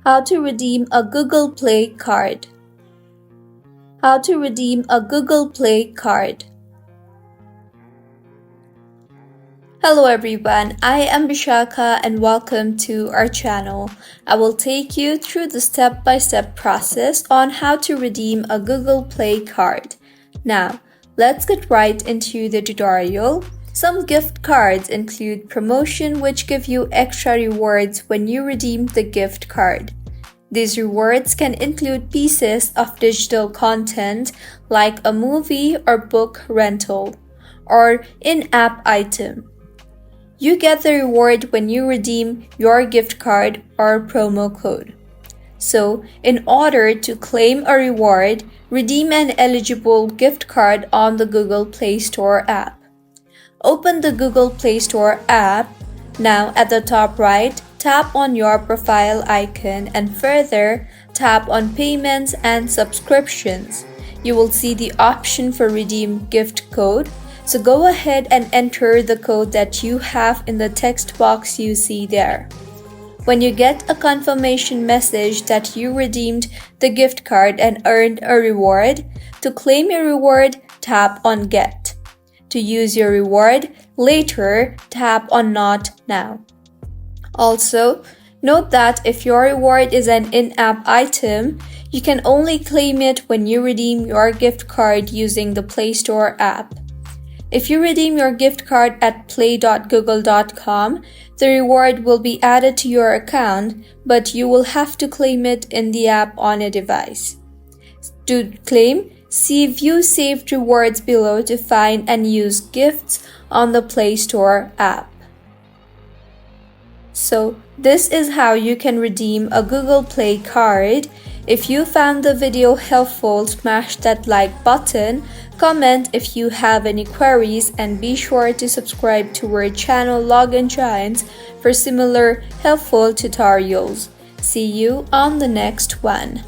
How to redeem a Google Play card. How to redeem a Google Play card. Hello everyone, I am Bishaka and welcome to our channel. I will take you through the step-by-step process on how to redeem a Google Play card. Now, let's get right into the tutorial. Some gift cards include promotion which give you extra rewards when you redeem the gift card. These rewards can include pieces of digital content like a movie or book rental, or in-app item. You get the reward when you redeem your gift card or promo code. So, in order to claim a reward, redeem an eligible gift card on the Google Play Store app. Open the Google Play Store app. Now, at the top right, tap on your profile icon and further tap on Payments and Subscriptions. You will see the option for Redeem Gift Code. So go ahead and enter the code that you have in the text box you see there. When you get a confirmation message that you redeemed the gift card and earned a reward, to claim your reward, tap on Get. To use your reward later, tap on Not Now. Also, note that if your reward is an in-app item, you can only claim it when you redeem your gift card using the Play Store app. If you redeem your gift card at play.google.com, the reward will be added to your account, but you will have to claim it in the app on a device. To claim, see View Saved Rewards below to find and use gifts on the Play Store app. So, this is how you can redeem a Google Play card. If you found the video helpful, smash that like button, comment if you have any queries, and be sure to subscribe to our channel Login Giants for similar helpful tutorials. See you on the next one.